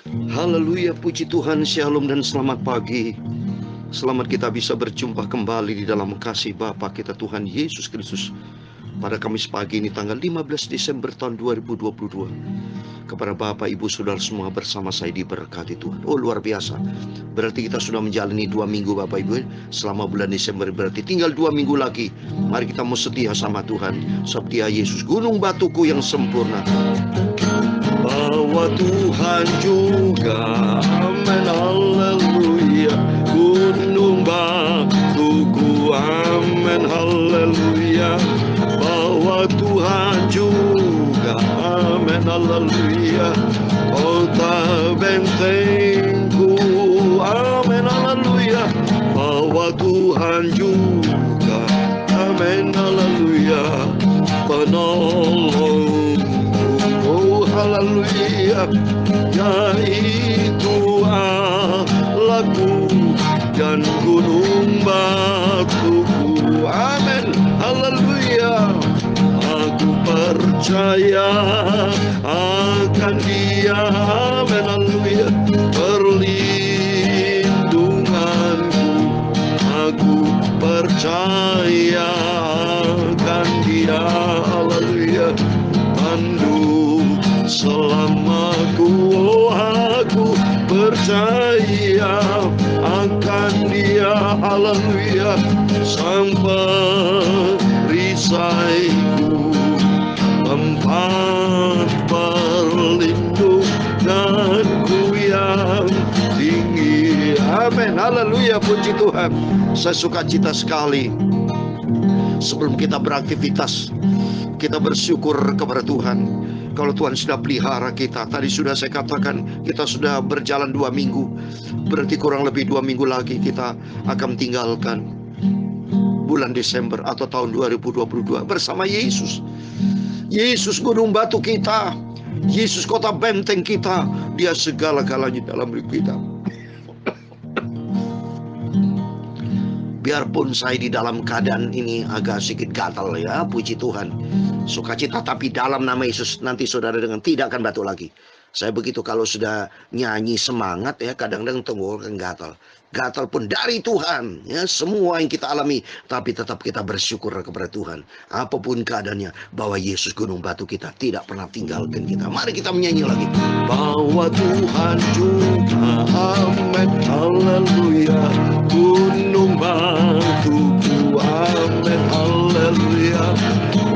Haleluya, puji Tuhan, shalom dan selamat pagi. Selamat kita bisa berjumpa kembali di dalam kasih Bapa kita Tuhan Yesus Kristus pada Kamis pagi ini tanggal 15 Desember tahun 2022. Kepada Bapak, Ibu, Saudara semua bersama saya diberkati Tuhan. Oh, luar biasa. Berarti kita sudah menjalani 2 minggu Bapak Ibu selama bulan Desember, berarti tinggal 2 minggu lagi. Mari kita mau setia sama Tuhan, sebab Dia Yesus gunung batuku yang sempurna. Bahwa Tuhan juga, amin, haleluya, gunung batuku, amin, haleluya. Bahwa Tuhan juga, amin, haleluya, kota bentengku, amin, haleluya. Bahwa Tuhan juga, amin, haleluya, penolong, haleluya, yaitu Allahku dan gunung batuku, amin, haleluya. Aku percaya akan Dia, amin, haleluya, perlindunganku. Aku percaya akan Dia, haleluya, pandu selamaku. Oh, aku percaya akan Dia, haleluya, sampai perisaiku, tempat perlindunganku yang tinggi, amin, haleluya, puji Tuhan. Saya sukacita sekali sebelum kita beraktivitas, kita bersyukur kepada Tuhan. Kalau Tuhan sudah pelihara kita, tadi sudah saya katakan, kita sudah berjalan 2 minggu. Berarti kurang lebih 2 minggu lagi kita akan tinggalkan bulan Desember atau tahun 2022 bersama Yesus. Yesus gunung batu kita, Yesus kota benteng kita, Dia segala-galanya dalam hidup kita. Biarpun saya di dalam keadaan ini agak sedikit gatal ya, puji Tuhan, sukacita, tapi dalam nama Yesus nanti saudara dengan tidak akan batuk lagi. Saya begitu kalau sudah nyanyi semangat ya, kadang-kadang tenggorokan gatal. Gatal pun dari Tuhan ya, semua yang kita alami, tapi tetap kita bersyukur kepada Tuhan. Apapun keadaannya, bahwa Yesus gunung batu kita tidak pernah tinggalkan kita. Mari kita menyanyi lagi. Bahwa Tuhan juga, amin, haleluya, gunung batuku, amin, haleluya.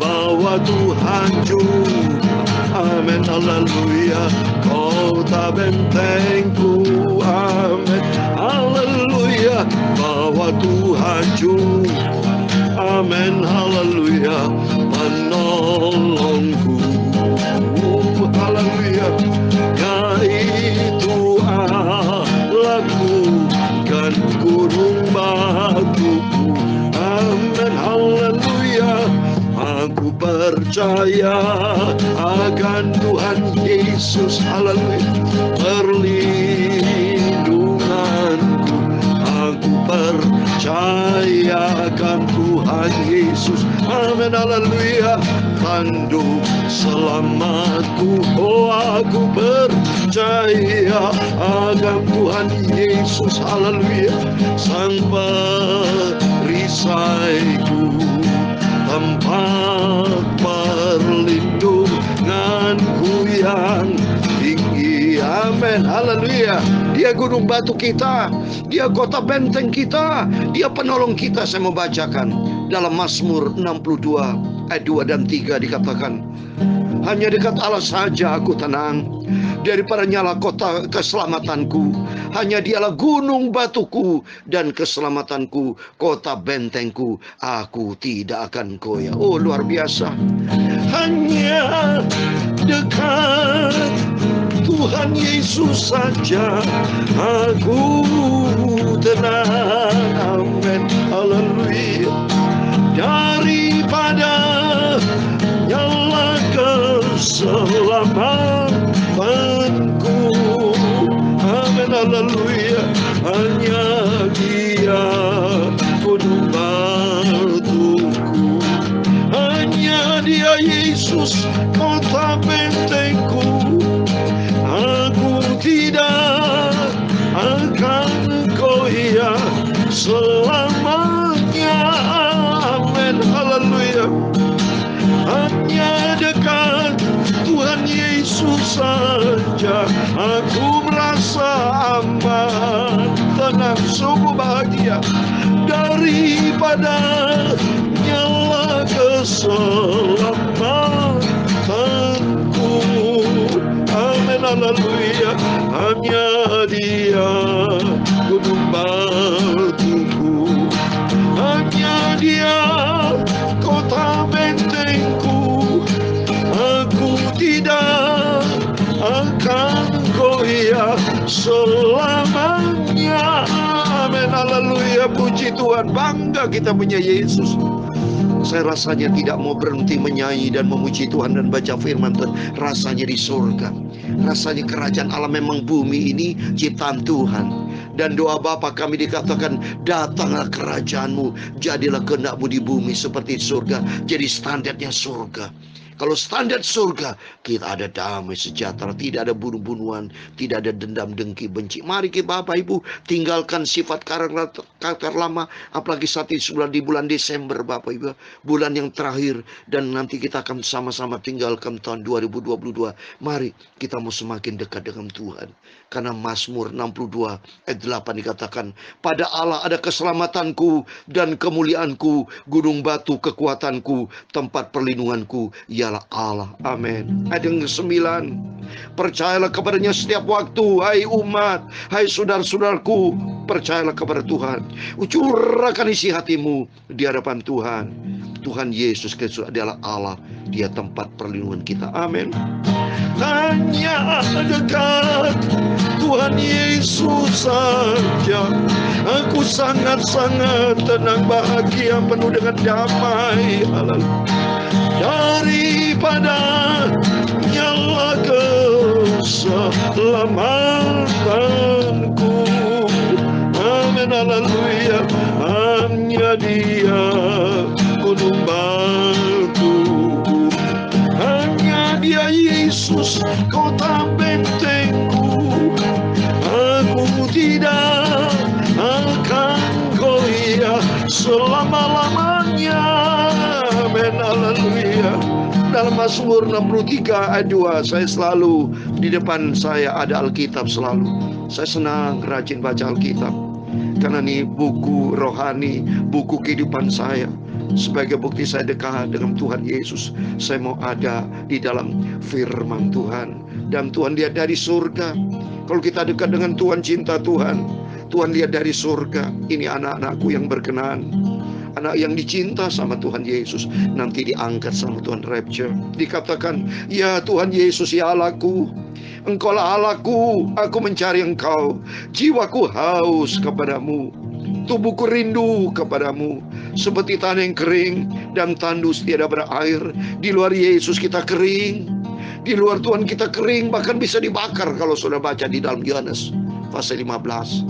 Bahwa Tuhan juga, amin, haleluya, kota bentengku, amin, haleluya. Bahwa Tuhan juga, amin, haleluya, menolongku, haleluya, yaitu Allahku dan gunung batuku, amin, haleluya. Aku percaya akan Tuhan Yesus, haleluya, perlindunganku. Aku percaya akan Tuhan Yesus, amin, haleluya, tanduk selamatku. Oh, aku percaya akan Tuhan Yesus, haleluya, sang perisaiku, tempat perlindunganku yang tinggi, amin, haleluya. Dia gunung batu kita, Dia kota benteng kita, Dia penolong kita. Saya mau bacakan dalam Mazmur 62 ayat 2 dan 3 dikatakan, hanya dekat Allah saja aku tenang, daripada nyala kota keselamatanku. Hanya Dialah gunung batuku dan keselamatanku, kota bentengku, aku tidak akan goyah. Oh, luar biasa. Hanya dekat Tuhan Yesus saja aku tenang, amin, haleluya. Daripada nyala keselamatanku, amin, haleluya. Hanya Dia gunung batuku, hanya Dia Yesus kota bentengku, aku tidak Yesus saja aku merasa aman, tenang, sungguh bahagia daripada nyala keselamatanku. Amin, haleluya. Hanya Dia gunung batuku, hanya Dia kota bentengku. Aku tidak akan goyah selamanya. Amin, haleluya. Puji Tuhan, bangga kita punya Yesus. Saya rasanya tidak mau berhenti menyanyi dan memuji Tuhan dan baca firman Tuhan. Rasanya di surga, rasanya kerajaan Allah. Memang bumi ini ciptaan Tuhan. Dan doa Bapa kami dikatakan, datanglah kerajaanmu, jadilah kehendak-mu di bumi seperti di surga. Jadi standarnya surga. Kalau standar surga, kita ada damai sejahtera, tidak ada bunuh-bunuhan, tidak ada dendam, dengki, benci. Mari kita Bapak Ibu tinggalkan sifat karakter lama, apalagi saat ini sudah di bulan Desember Bapak Ibu, bulan yang terakhir, dan nanti kita akan sama-sama tinggalkan tahun 2022. Mari kita mau semakin dekat dengan Tuhan. Karena Mazmur 62 ayat 8 dikatakan, pada Allah ada keselamatanku dan kemuliaanku, gunung batu kekuatanku, tempat perlindunganku, ialah Allah. Amin. Ayat yang ke-9, percayalah kepadanya setiap waktu, hai umat, hai saudara-saudaraku, percayalah kepada Tuhan. Curahkan isi hatimu di hadapan Tuhan. Tuhan Yesus Kristus adalah Allah, Dia tempat perlindungan kita. Amin. Hanya dekat Tuhan Yesus saja aku sangat-sangat tenang, bahagia, penuh dengan damai. Daripada nyala keselamatanku. Amin, haleluya. Hanya Dia gunung batuku, hanya Dia Yesus kota bentengku. Aku tidak akan goyah selama-lamanya. Amin, haleluya. Dalam Mazmur 63 ayat 2, saya selalu di depan saya ada Alkitab selalu. Saya senang rajin baca Alkitab, karena ini buku rohani, buku kehidupan saya. Sebagai bukti saya dekat dengan Tuhan Yesus, saya mau ada di dalam firman Tuhan. Dan Tuhan lihat dari surga. Kalau kita dekat dengan Tuhan, cinta Tuhan, Tuhan lihat dari surga, ini anak-anakku yang berkenan, anak yang dicinta sama Tuhan Yesus, nanti diangkat sama Tuhan rapture. Dikatakan, ya Tuhan Yesus, ya Allahku, Engkaulah Allahku, aku mencari Engkau, jiwaku haus kepadamu, tubuhku rindu kepadamu, seperti tanah yang kering dan tandus tiada berair. Di luar Yesus kita kering, di luar Tuhan kita kering, bahkan bisa dibakar kalau sudah baca di dalam Yohanes pasal 15.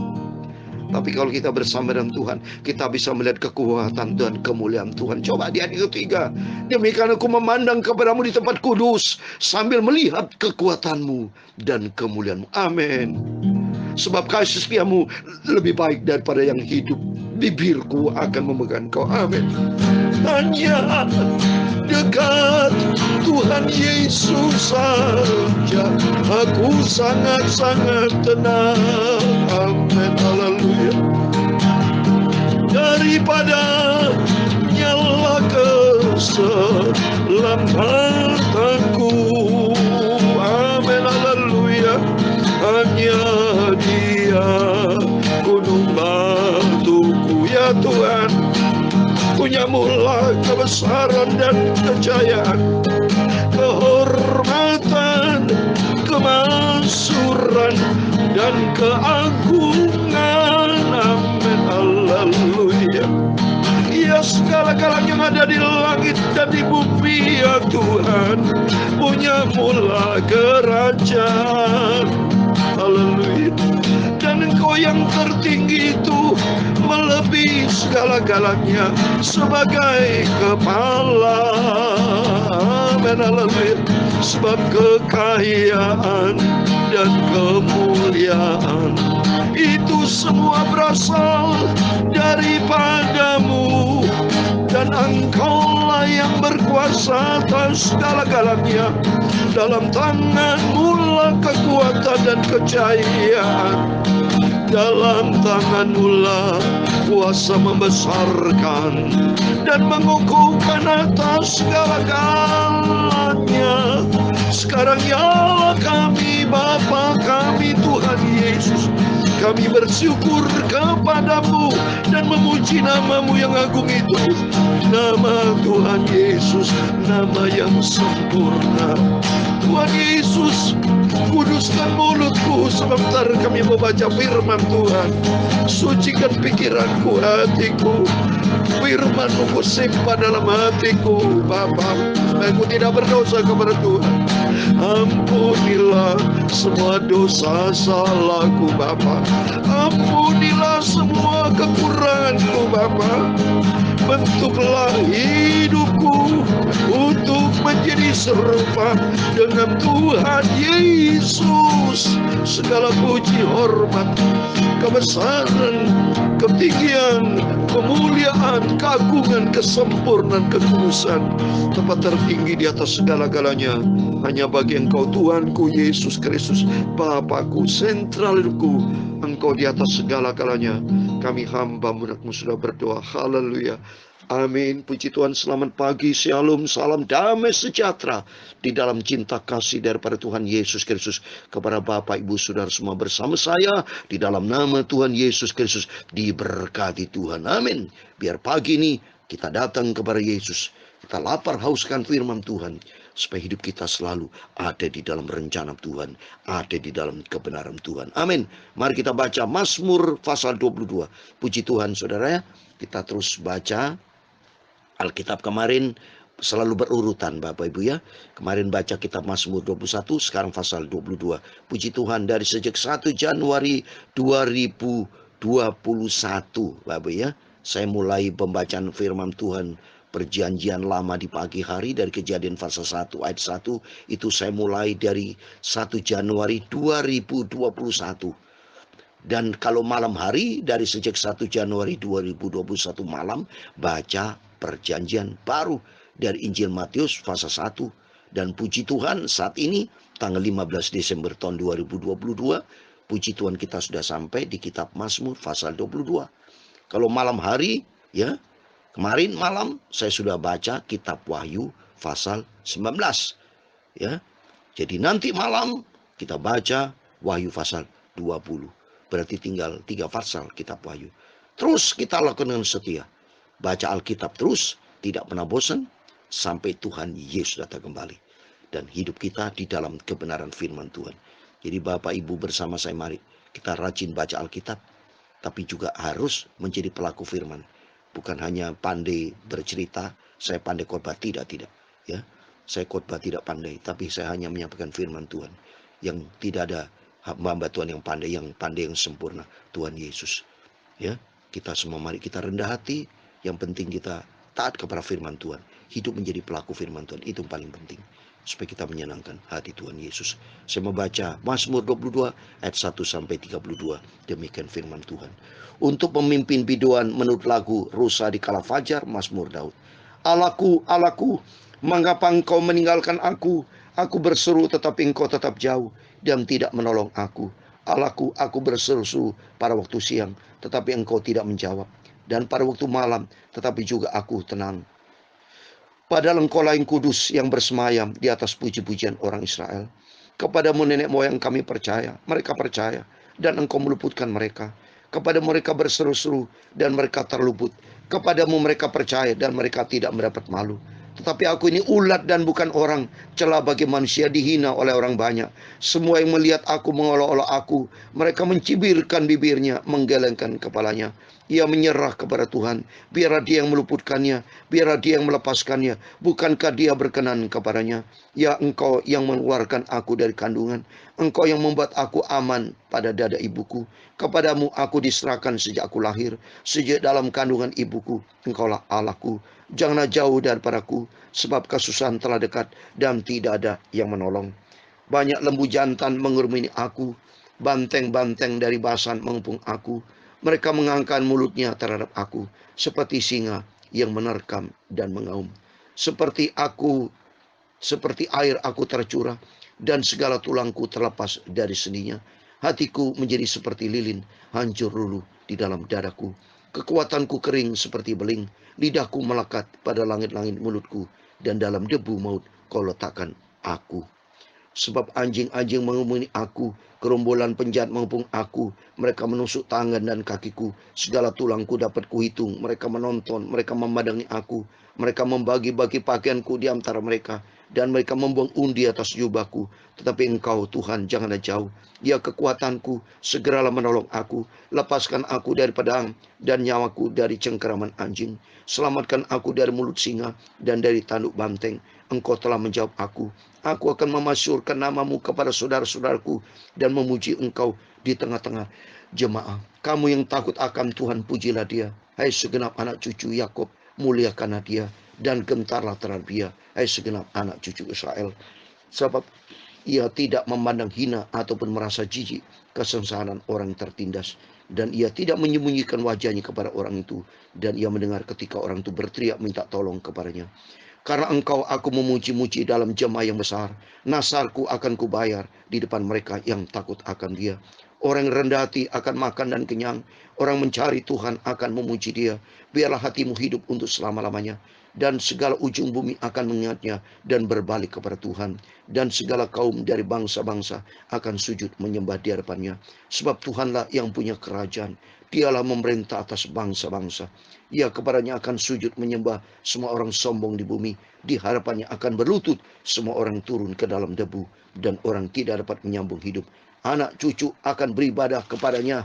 Tapi kalau kita bersama dengan Tuhan, kita bisa melihat kekuatan dan kemuliaan Tuhan. Coba di ayat ketiga, demikian aku memandang kepadamu di tempat kudus, sambil melihat kekuatanmu dan kemuliaanmu. Amin. Sebab kasih setiamu lebih baik daripada yang hidup, bibirku akan memegang kau. Amin. Hanya dekat Tuhan Yesus saja aku sangat-sangat tenang. Amin, haleluya. Daripada nyala keselamatanku. Amin, haleluya. Hanya Dia gunung batuku, ya Tuhan. Punyamulah kebesaran dan kejayaan, kehormatan, kemakmuran, dan keagungan. Amin, haleluya. Ya segala-galanya yang ada di langit dan di bumi, ya Tuhan, punyamulah kerajaan. Haleluya. Dan Engkau yang tertinggi itu melebihi segala-galanya sebagai kepala. Amin, haleluya. Sebab kekayaan dan kemuliaan itu semua berasal daripadamu, dan Engkaulah yang berkuasa atas segala-galanya. Dalam tangan-Mu lah kekuatan dan kejayaan. Dalam tangan-Mu lah kuasa membesarkan dan mengukuhkan atas segala-galanya. Sekarang ya kami Bapa kami Tuhan Yesus, kami bersyukur kepada-Mu dan memuji nama-Mu yang agung itu. Nama Tuhan Yesus, nama yang sempurna. Tuhan Yesus, kuduskan mulutku sebentar kami membaca firman Tuhan. Sucikan pikiranku, hatiku. Firman-Mu ku simpan dalam hatiku, Bapa, supaya aku tidak berdosa kepada Tuhan. Ampunilah semua dosa salahku, Bapa. Ampunilah semua kekuranganku, Bapa. Bentuklah hidupku untuk menjadi serupa dengan Tuhan Yesus. Segala puji, hormat, kebesaran, ketinggian, kemuliaan, keagungan, kesempurnaan, kekudusan, tempat tertinggi di atas segala-galanya hanya bagi Engkau, Tuhanku Yesus Kristus, Bapakku, sentral hidupku. Engkau di atas segala-galanya. Kami hamba-Mu sudah berdoa. Haleluya. Amin. Puji Tuhan. Selamat pagi. Shalom. Salam damai sejahtera di dalam cinta kasih daripada Tuhan Yesus Kristus kepada Bapak Ibu Saudara semua bersama saya di dalam nama Tuhan Yesus Kristus. Diberkati Tuhan. Amin. Biar pagi ini kita datang kepada Yesus. Kita lapar hauskan firman Tuhan, supaya hidup kita selalu ada di dalam rencana Tuhan, ada di dalam kebenaran Tuhan. Amin. Mari kita baca Mazmur pasal 22. Puji Tuhan saudara ya. Kita terus baca Alkitab. Kemarin selalu berurutan Bapak Ibu ya. Kemarin baca kitab Mazmur 21, sekarang pasal 22. Puji Tuhan, dari sejak 1 Januari 2021 Bapak Ibu ya, saya mulai pembacaan firman Tuhan Perjanjian Lama di pagi hari dari Kejadian pasal 1 ayat 1. Itu saya mulai dari 1 Januari 2021. Dan kalau malam hari dari sejak 1 Januari 2021 malam baca Perjanjian Baru dari Injil Matius pasal 1. Dan puji Tuhan saat ini tanggal 15 Desember tahun 2022, puji Tuhan kita sudah sampai di kitab Mazmur pasal 22. Kalau malam hari ya, kemarin malam saya sudah baca kitab Wahyu pasal 19 ya. Jadi nanti malam kita baca Wahyu pasal 20. Berarti tinggal 3 pasal kitab Wahyu. Terus kita lakukan dengan setia. Baca Alkitab terus, tidak pernah bosan sampai Tuhan Yesus datang kembali. Dan hidup kita di dalam kebenaran firman Tuhan. Jadi Bapak Ibu bersama saya mari kita rajin baca Alkitab, tapi juga harus menjadi pelaku firman. Bukan hanya pandai bercerita, saya pandai khotbah, tidak ya. Saya khotbah tidak pandai, tapi saya hanya menyampaikan firman Tuhan yang tidak ada hamba Tuhan yang pandai yang sempurna, Tuhan Yesus. Ya, kita semua mari kita rendah hati, yang penting kita taat kepada firman Tuhan, hidup menjadi pelaku firman Tuhan, itu yang paling penting supaya kita menyenangkan hati Tuhan Yesus. Saya membaca Mazmur 22 ayat 1 sampai 32. Demikian firman Tuhan. Untuk pemimpin biduan menurut lagu Rusa di Kala Fajar, Mazmur Daud. Allahku, Allahku, mengapa engkau meninggalkan aku? Aku berseru tetapi engkau tetap jauh dan tidak menolong aku. Allahku, aku berseru pada waktu siang tetapi engkau tidak menjawab. Dan pada waktu malam tetapi juga aku tenang. Padahal engkau lain kudus yang bersemayam di atas puji-pujian orang Israel. Kepadamu nenek moyang kami percaya, mereka percaya, dan engkau meluputkan mereka. Kepada mereka berseru-seru dan mereka terluput. Kepadamu mereka percaya dan mereka tidak mendapat malu. Tetapi aku ini ulat dan bukan orang, celah bagi manusia, dihina oleh orang banyak. Semua yang melihat aku mengolok-olok aku. Mereka mencibirkan bibirnya, menggelengkan kepalanya. Ia menyerah kepada Tuhan. Biarlah dia yang meluputkannya, biarlah dia yang melepaskannya. Bukankah dia berkenan kepadanya? Ya engkau yang mengeluarkan aku dari kandungan. Engkau yang membuat aku aman pada dada ibuku. Kepadamu aku diserahkan sejak aku lahir. Sejak dalam kandungan ibuku, engkaulah Allahku. Janganlah jauh daripadaku, sebab kesusahan telah dekat dan tidak ada yang menolong. Banyak lembu jantan mengurumini aku, banteng-banteng dari Basan mengepung aku. Mereka mengangkat mulutnya terhadap aku, seperti singa yang menerkam dan mengaum. seperti air aku tercurah, dan segala tulangku terlepas dari seninya. Hatiku menjadi seperti lilin, hancur luluh di dalam dadaku. Kekuatanku kering seperti beling, lidahku melekat pada langit-langit mulutku, dan dalam debu maut kau letakkan aku. Sebab anjing-anjing mengumuni aku, gerombolan penjahat mengepung aku. Mereka menusuk tangan dan kakiku, segala tulangku dapat kuhitung. Mereka menonton, mereka memandangi aku. Mereka membagi-bagi pakaianku di antara mereka, dan mereka membuang undi atas jubahku. Tetapi Engkau Tuhan janganlah jauh. Ya kekuatanku, segeralah menolong aku. Lepaskan aku dari pedang dan nyawaku dari cengkeraman anjing. Selamatkan aku dari mulut singa dan dari tanduk banteng. Engkau telah menjawab aku. Aku akan memasyurkan namamu kepada saudara-saudaraku dan memuji Engkau di tengah-tengah jemaah. Kamu yang takut akan Tuhan, pujilah Dia. Hai segenap anak cucu Yakub, muliakanlah Dia dan gentarlah terhadap Dia. Hai segenap anak cucu Israel. Sebab Ia tidak memandang hina ataupun merasa jijik kesengsaraan orang tertindas, dan Ia tidak menyembunyikan wajahnya kepada orang itu, dan Ia mendengar ketika orang itu berteriak minta tolong kepadanya. Karena Engkau aku memuji-muji dalam jemaah yang besar. Nasarku akan kubayar di depan mereka yang takut akan Dia. Orang yang rendah hati akan makan dan kenyang. Orang mencari Tuhan akan memuji Dia. Biarlah hatimu hidup untuk selama-lamanya. Dan segala ujung bumi akan mengingatnya dan berbalik kepada Tuhan. Dan segala kaum dari bangsa-bangsa akan sujud menyembah di hadapannya. Sebab Tuhanlah yang punya kerajaan. Dialah memerintah atas bangsa-bangsa. Ia kepadanya akan sujud menyembah semua orang sombong di bumi. Di hadapannya akan berlutut semua orang turun ke dalam debu, dan orang tidak dapat menyambung hidup. Anak cucu akan beribadah kepadanya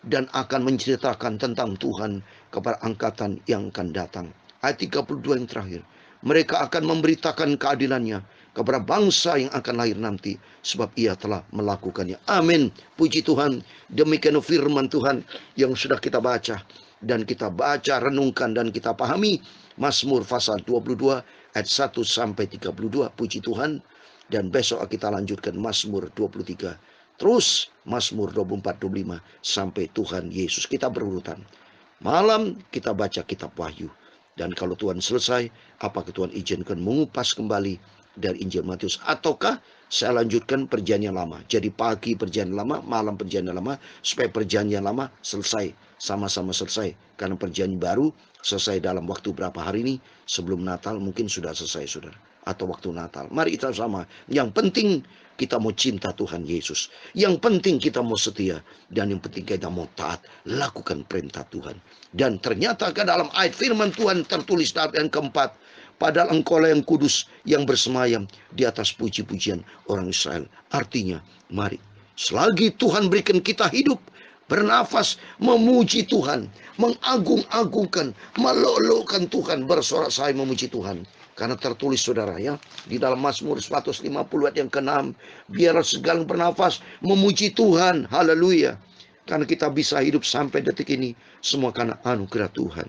dan akan menceritakan tentang Tuhan kepada angkatan yang akan datang. Ayat 32 yang terakhir. Mereka akan memberitakan keadilannya kepada bangsa yang akan lahir nanti, sebab Ia telah melakukannya. Amin. Puji Tuhan. Demikian firman Tuhan yang sudah kita baca dan kita baca, renungkan dan kita pahami. Mazmur pasal 22 ayat 1 sampai 32. Puji Tuhan. Dan besok kita lanjutkan Mazmur 23. Terus Mazmur 24, 25 sampai Tuhan Yesus. Kita berurutan. Malam kita baca kitab Wahyu. Dan kalau Tuhan selesai, apakah Tuhan izinkan mengupas kembali dari Injil Matius, ataukah saya lanjutkan perjanjian lama? Jadi pagi perjanjian lama, malam perjanjian lama, supaya perjanjian lama selesai, sama-sama selesai. Karena perjanjian baru selesai dalam waktu berapa hari ini, sebelum Natal mungkin sudah selesai, saudara. Atau waktu Natal. Mari kita sama. Yang penting kita mau cinta Tuhan Yesus. Yang penting kita mau setia. Dan yang penting kita mau taat. Lakukan perintah Tuhan. Dan ternyata ke dalam ayat firman Tuhan tertulis dalam yang keempat. Padahal engkaulah yang kudus, yang bersemayam di atas puji-pujian orang Israel. Artinya, mari. Selagi Tuhan berikan kita hidup, bernafas, memuji Tuhan, mengagung-agungkan, meluluhkan Tuhan, bersorak-sorai memuji Tuhan. Karena tertulis saudara ya, di dalam Mazmur 150 ayat yang ke-6, biarlah segala bernafas memuji Tuhan. Haleluya. Karena kita bisa hidup sampai detik ini, semua karena anugerah Tuhan.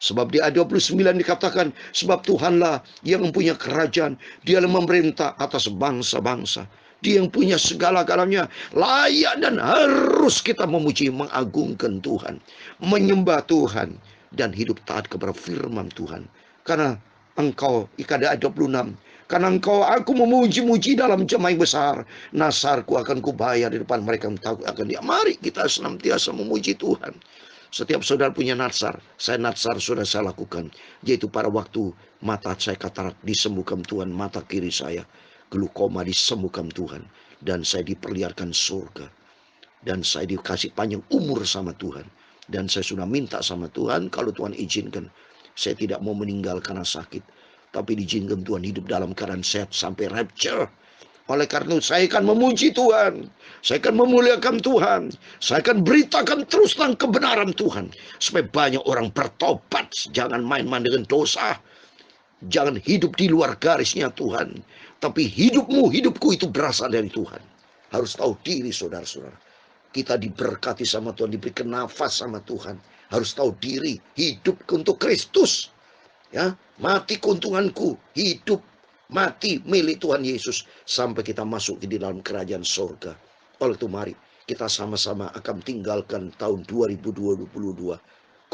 Sebab di ayat 29 dikatakan, sebab Tuhanlah yang mempunyai kerajaan, Dialah memerintah atas bangsa-bangsa. Dia yang punya segala-galanya. Layak dan harus kita memuji, mengagungkan Tuhan, menyembah Tuhan, dan hidup taat kepada firman Tuhan. Karena Engkau, ayat 26, karena Engkau aku memuji-muji dalam jemaah yang besar, nasarku akan kubayar di depan mereka yang takut akan Dia. Mari kita senantiasa memuji Tuhan. Setiap saudara punya natsar. Saya natsar sudah saya lakukan, yaitu pada waktu mata saya katarak disembuhkan Tuhan, mata kiri saya glukoma disembuhkan Tuhan, dan saya diperlihatkan surga, dan saya dikasih panjang umur sama Tuhan. Dan saya sudah minta sama Tuhan, kalau Tuhan izinkan, saya tidak mau meninggal karena sakit, tapi diizinkan Tuhan hidup dalam keadaan sehat sampai rapture. Oleh karena itu saya akan memuji Tuhan, saya akan memuliakan Tuhan, saya akan beritakan terus tentang kebenaran Tuhan, supaya banyak orang bertobat. Jangan main-main dengan dosa, jangan hidup di luar garisnya Tuhan, tapi hidupmu, hidupku itu berasal dari Tuhan. Harus tahu diri saudara-saudara, kita diberkati sama Tuhan, diberikan nafas sama Tuhan. Harus tahu diri, hidup untuk Kristus. Ya, mati keuntunganku, hidup mati milik Tuhan Yesus, sampai kita masuk di dalam kerajaan surga. Oleh itu mari kita sama-sama akan tinggalkan tahun 2022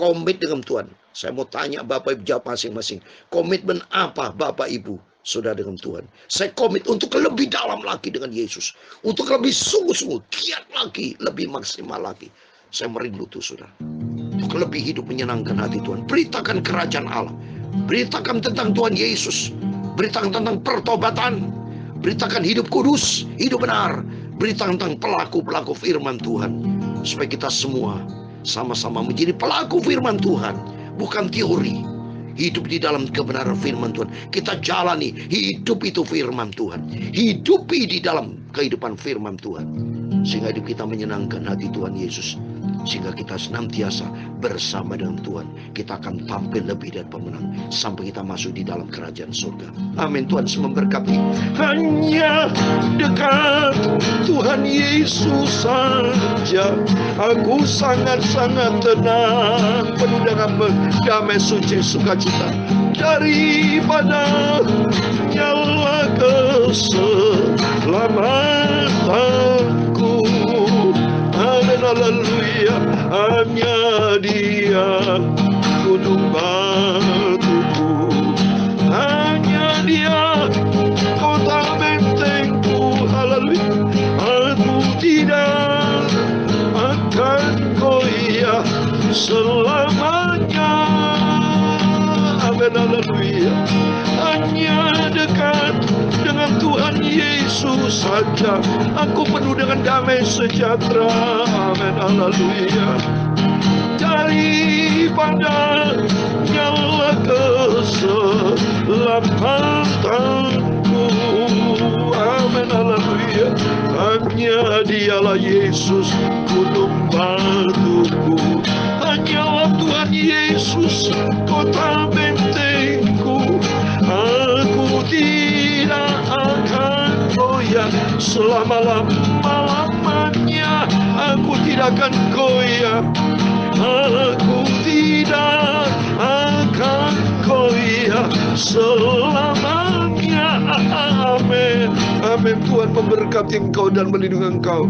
komit dengan Tuhan. Saya mau tanya Bapak Ibu jawab masing-masing. Komitmen apa Bapak Ibu Saudara dengan Tuhan? Saya komit untuk lebih dalam lagi dengan Yesus. Untuk lebih sungguh-sungguh, giat lagi, lebih maksimal lagi. Saya merindu tuh Saudara. Untuk lebih hidup menyenangkan hati Tuhan. Beritakan kerajaan Allah. Beritakan tentang Tuhan Yesus. Beritakan tentang pertobatan. Beritakan hidup kudus, hidup benar. Beritakan tentang pelaku-pelaku firman Tuhan. Supaya kita semua sama-sama menjadi pelaku firman Tuhan. Bukan teori. Hidup di dalam kebenaran firman Tuhan. Kita jalani, hidup itu firman Tuhan. Hidupi di dalam kehidupan firman Tuhan. Sehingga hidup kita menyenangkan hati Tuhan Yesus. Sehingga kita senantiasa bersama dengan Tuhan. Kita akan tampil lebih dari pemenang. Sampai kita masuk di dalam kerajaan surga. Amin. Tuhan memberkati. Hanya dekat Tuhan Yesus saja aku sangat-sangat tenang, penuh dengan damai suci sukacita daripada nyala keselamatanku. Amin, haleluya. Hanya Dia gunung batuku, hanya Dia kota bentengku. Haleluya. Aku tidak akan goyah selamanya. Amin, haleluya. Hanya dekat dengan Tuhan Yesus saja aku penuh dengan damai sejahtera. Amin, haleluya. Daripada nyala keselamatanku. Amin, haleluya. Hanya Dialah Yesus gunung batuku. Hanyalah Tuhan Yesus kota bentengku. Aku tidak akan goyah selama-lamanya. Aku tidak akan goyah. Aku tidak akan goyah selamanya. Amin. Amin. Tuhan memberkati engkau dan melindungi engkau.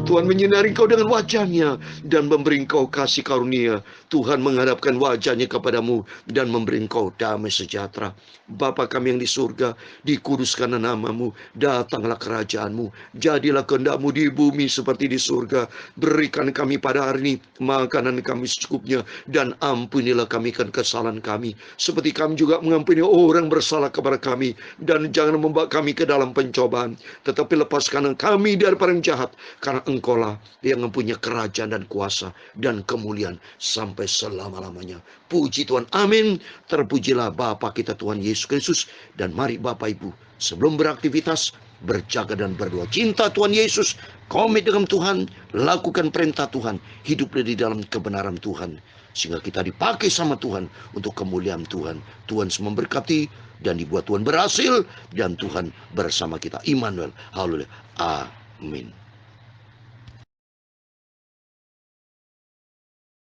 Tuhan menyinari engkau dengan wajah-Nya dan memberi engkau kasih karunia. Tuhan menghadapkan wajah-Nya kepadamu dan memberi engkau damai sejahtera. Bapa kami yang di surga, dikuduskanlah nama-Mu, datanglah kerajaan-Mu, jadilah kehendak-Mu di bumi seperti di surga. Berikan kami pada hari ini makanan kami secukupnya, dan ampunilah kami kesalahan kami, seperti kami juga mengampuni orang bersalah kepada kami. Dan jangan membawa kami ke dalam pencobaan, tetapi lepaskan kami daripada yang jahat, karena Engkaulah yang mempunyai kerajaan dan kuasa dan kemuliaan sampai selama-lamanya. Puji Tuhan. Amin. Terpujilah Bapa kita Tuhan Yesus Kristus. Dan mari Bapak Ibu, sebelum beraktivitas, berjaga dan berdoa. Cinta Tuhan Yesus, komit dengan Tuhan, lakukan perintah Tuhan, hiduplah di dalam kebenaran Tuhan, sehingga kita dipakai sama Tuhan untuk kemuliaan Tuhan. Tuhan memberkati dan dibuat Tuhan berhasil, dan Tuhan bersama kita. Immanuel. Haleluya. Amin.